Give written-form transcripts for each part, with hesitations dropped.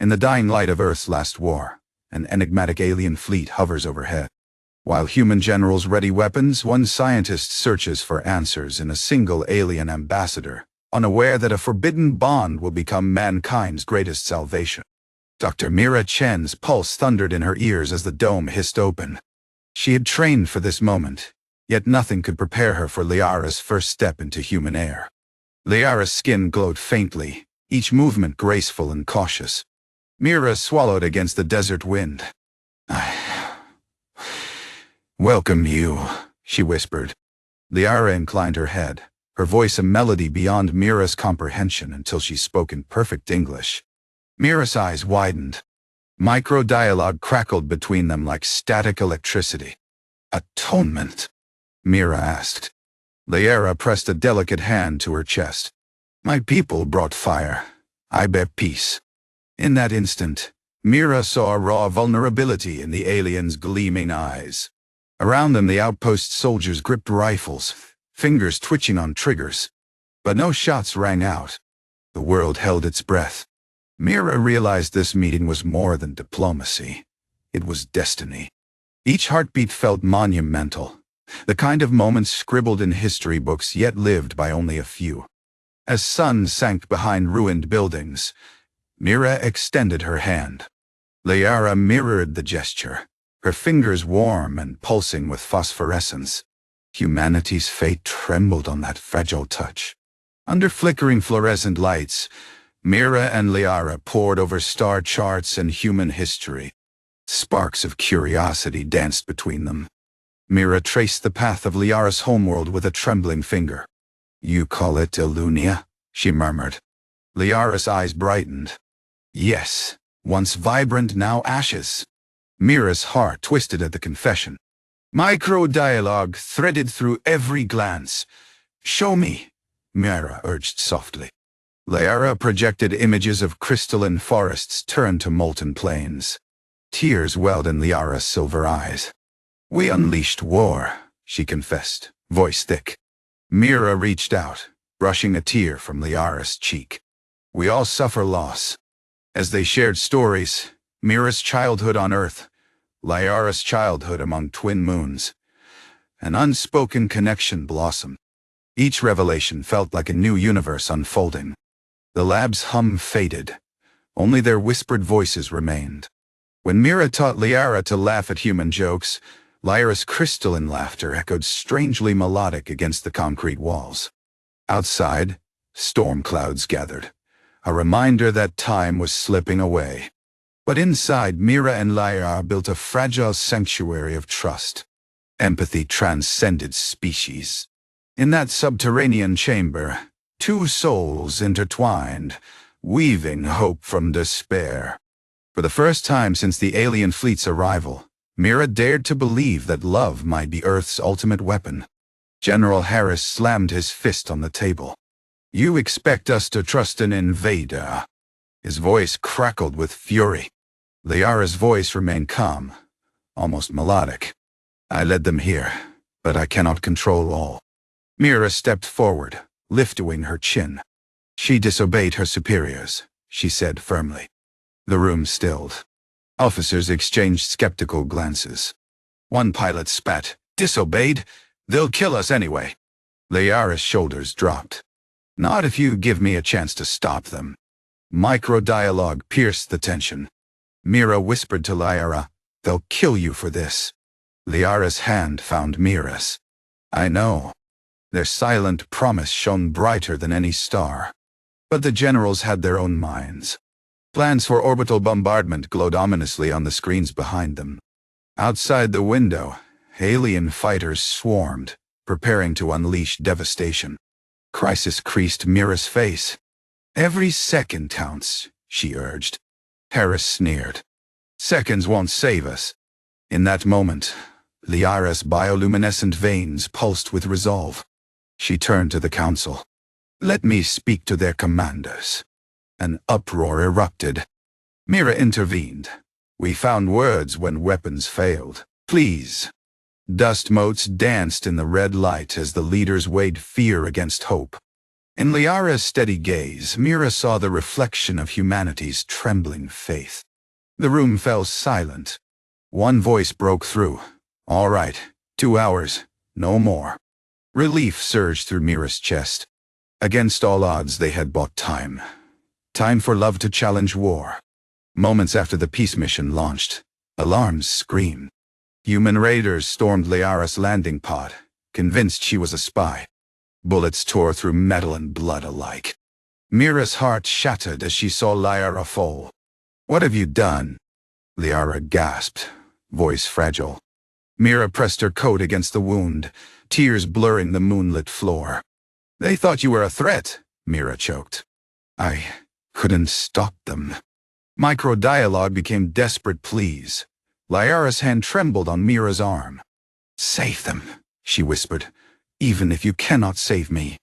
In the dying light of Earth's last war, an enigmatic alien fleet hovers overhead. While human generals ready weapons, one scientist searches for answers in a single alien ambassador, unaware that a forbidden bond will become mankind's greatest salvation. Dr. Mira Chen's pulse thundered in her ears as the dome hissed open. She had trained for this moment, yet nothing could prepare her for Liara's first step into human air. Liara's skin glowed faintly, each movement graceful and cautious. Mira swallowed against the desert wind. "I welcome you," she whispered. Liara inclined her head, her voice a melody beyond Mira's comprehension until she spoke in perfect English. Mira's eyes widened. Micro-dialogue crackled between them like static electricity. "Atonement?" Mira asked. Liara pressed a delicate hand to her chest. "My people brought fire. I bear peace." In that instant, Mira saw a raw vulnerability in the alien's gleaming eyes. Around them, the outpost soldiers gripped rifles, fingers twitching on triggers. But no shots rang out. The world held its breath. Mira realized this meeting was more than diplomacy. It was destiny. Each heartbeat felt monumental, the kind of moments scribbled in history books yet lived by only a few. As sun sank behind ruined buildings, Mira extended her hand. Liara mirrored the gesture, her fingers warm and pulsing with phosphorescence. Humanity's fate trembled on that fragile touch. Under flickering fluorescent lights, Mira and Liara pored over star charts and human history. Sparks of curiosity danced between them. Mira traced the path of Liara's homeworld with a trembling finger. "You call it Illunia?" she murmured. Liara's eyes brightened. "Yes, once vibrant, now ashes." Mira's heart twisted at the confession. Micro-dialogue threaded through every glance. "Show me," Mira urged softly. Liara projected images of crystalline forests turned to molten plains. Tears welled in Liara's silver eyes. "We unleashed war," she confessed, voice thick. Mira reached out, brushing a tear from Liara's cheek. "We all suffer loss." As they shared stories, Mira's childhood on Earth, Liara's childhood among twin moons, an unspoken connection blossomed. Each revelation felt like a new universe unfolding. The lab's hum faded. Only their whispered voices remained. When Mira taught Liara to laugh at human jokes, Liara's crystalline laughter echoed strangely melodic against the concrete walls. Outside, storm clouds gathered, a reminder that time was slipping away. But inside, Mira and Liara built a fragile sanctuary of trust. Empathy transcended species. In that subterranean chamber, two souls intertwined, weaving hope from despair. For the first time since the alien fleet's arrival, Mira dared to believe that love might be Earth's ultimate weapon. General Harris slammed his fist on the table. "You expect us to trust an invader?" His voice crackled with fury. Liara's voice remained calm, almost melodic. "I led them here, but I cannot control all." Mira stepped forward, lifting her chin. "She disobeyed her superiors," she said firmly. The room stilled. Officers exchanged skeptical glances. One pilot spat. "Disobeyed? They'll kill us anyway." Liara's shoulders dropped. "Not if you give me a chance to stop them." Micro-dialogue pierced the tension. Mira whispered to Liara, "They'll kill you for this." Liara's hand found Mira's. "I know." Their silent promise shone brighter than any star. But the generals had their own minds. Plans for orbital bombardment glowed ominously on the screens behind them. Outside the window, alien fighters swarmed, preparing to unleash devastation. Crisis creased Mira's face. "Every second counts," she urged. Harris sneered. "Seconds won't save us." In that moment, Liara's bioluminescent veins pulsed with resolve. She turned to the council. "Let me speak to their commanders." An uproar erupted. Mira intervened. "We found words when weapons failed. Please." Dust motes danced in the red light as the leaders weighed fear against hope. In Liara's steady gaze, Mira saw the reflection of humanity's trembling faith. The room fell silent. One voice broke through. "All right, 2 hours, no more." Relief surged through Mira's chest. Against all odds, they had bought time. Time for love to challenge war. Moments after the peace mission launched, alarms screamed. Human raiders stormed Liara's landing pod, convinced she was a spy. Bullets tore through metal and blood alike. Mira's heart shattered as she saw Liara fall. "What have you done?" Liara gasped, voice fragile. Mira pressed her coat against the wound, tears blurring the moonlit floor. "They thought you were a threat," Mira choked. "I couldn't stop them." Micro-dialogue became desperate pleas. Liara's hand trembled on Mira's arm. "Save them," she whispered, "even if you cannot save me."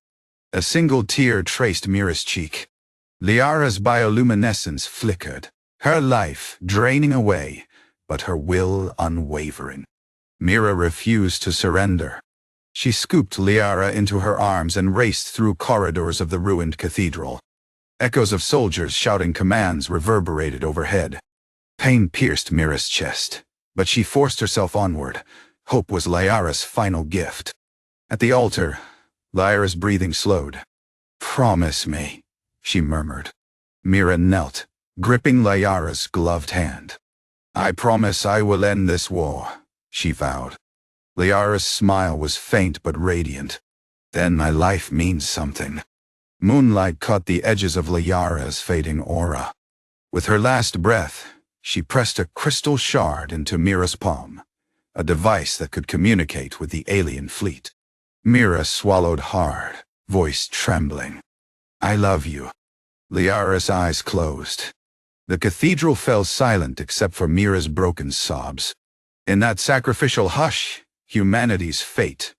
A single tear traced Mira's cheek. Liara's bioluminescence flickered, her life draining away, but her will unwavering. Mira refused to surrender. She scooped Liara into her arms and raced through corridors of the ruined cathedral. Echoes of soldiers shouting commands reverberated overhead. Pain pierced Mira's chest, but she forced herself onward. Hope was Liara's final gift. At the altar, Liara's breathing slowed. "Promise me," she murmured. Mira knelt, gripping Liara's gloved hand. "I promise I will end this war," she vowed. Liara's smile was faint but radiant. "Then my life means something." Moonlight caught the edges of Liara's fading aura. With her last breath, she pressed a crystal shard into Mira's palm, a device that could communicate with the alien fleet. Mira swallowed hard, voice trembling. "I love you." Liara's eyes closed. The cathedral fell silent except for Mira's broken sobs. In that sacrificial hush, humanity's fate,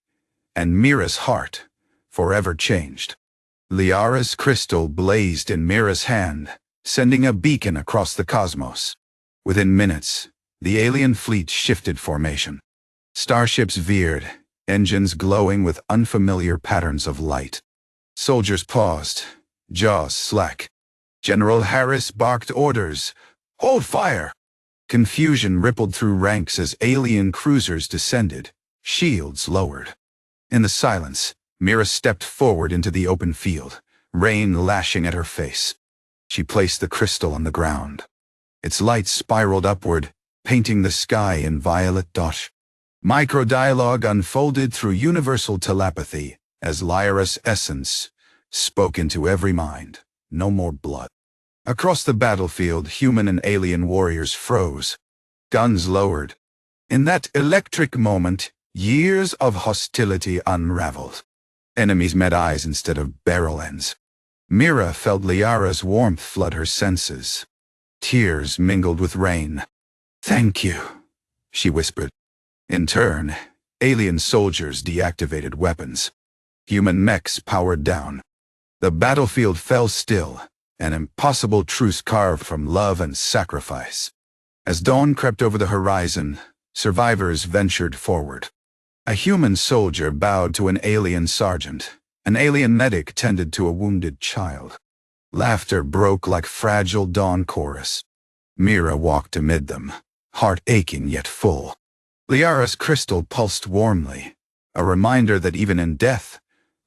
and Mira's heart, forever changed. Liara's crystal blazed in Mira's hand, sending a beacon across the cosmos. Within minutes, the alien fleet shifted formation. Starships veered, engines glowing with unfamiliar patterns of light. Soldiers paused, jaws slack. General Harris barked orders, "Hold fire!" Confusion rippled through ranks as alien cruisers descended, shields lowered. In the silence, Mira stepped forward into the open field, rain lashing at her face. She placed the crystal on the ground. Its light spiraled upward, painting the sky in violet dot. Micro-dialogue unfolded through universal telepathy as Liara's essence spoke into every mind. No more blood. Across the battlefield, human and alien warriors froze, guns lowered. In that electric moment, years of hostility unraveled. Enemies met eyes instead of barrel ends. Mira felt Liara's warmth flood her senses. Tears mingled with rain. "Thank you," she whispered. In turn, alien soldiers deactivated weapons. Human mechs powered down. The battlefield fell still, an impossible truce carved from love and sacrifice. As dawn crept over the horizon, survivors ventured forward. A human soldier bowed to an alien sergeant. An alien medic tended to a wounded child. Laughter broke like fragile dawn chorus. Mira walked amid them, heart aching yet full. Liara's crystal pulsed warmly, a reminder that even in death,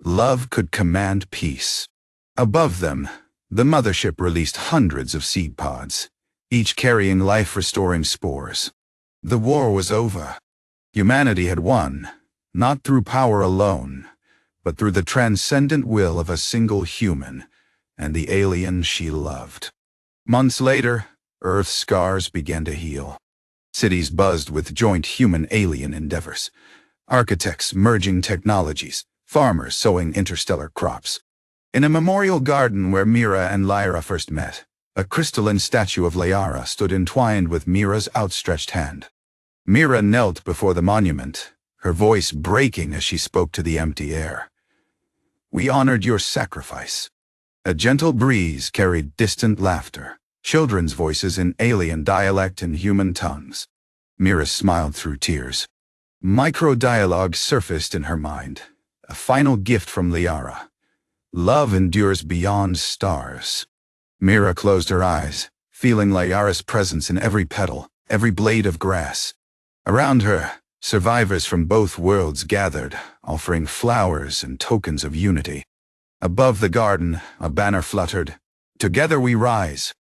love could command peace. Above them, the mothership released hundreds of seed pods, each carrying life-restoring spores. The war was over. Humanity had won, not through power alone, but through the transcendent will of a single human and the alien she loved. Months later, Earth's scars began to heal. Cities buzzed with joint human-alien endeavors. Architects merging technologies, farmers sowing interstellar crops. In a memorial garden where Mira and Liara first met, a crystalline statue of Liara stood entwined with Mira's outstretched hand. Mira knelt before the monument, her voice breaking as she spoke to the empty air. "We honored your sacrifice." A gentle breeze carried distant laughter, children's voices in alien dialect and human tongues. Mira smiled through tears. Micro-dialogue surfaced in her mind, a final gift from Liara. Love endures beyond stars. Mira closed her eyes, feeling Liara's presence in every petal, every blade of grass. Around her, survivors from both worlds gathered, offering flowers and tokens of unity. Above the garden, a banner fluttered. "Together we rise."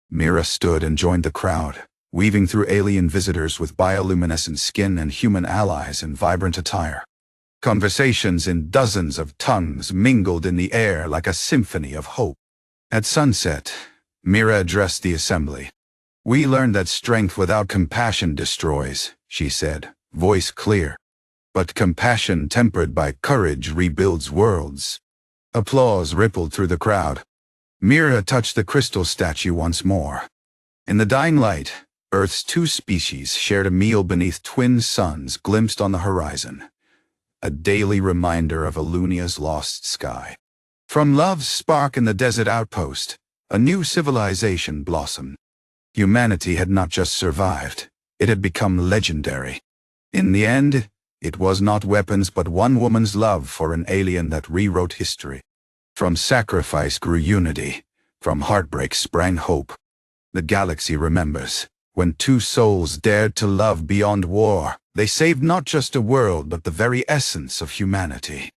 Mira stood and joined the crowd, weaving through alien visitors with bioluminescent skin and human allies in vibrant attire. Conversations in dozens of tongues mingled in the air like a symphony of hope. At sunset, Mira addressed the assembly. "We learned that strength without compassion destroys," she said, voice clear. "But compassion tempered by courage rebuilds worlds." Applause rippled through the crowd. Mira touched the crystal statue once more. In the dying light, Earth's two species shared a meal beneath twin suns glimpsed on the horizon. A daily reminder of Alunia's lost sky. From love's spark in the desert outpost, a new civilization blossomed. Humanity had not just survived, it had become legendary. In the end, it was not weapons but one woman's love for an alien that rewrote history. From sacrifice grew unity, from heartbreak sprang hope. The galaxy remembers, when two souls dared to love beyond war, they saved not just a world but the very essence of humanity.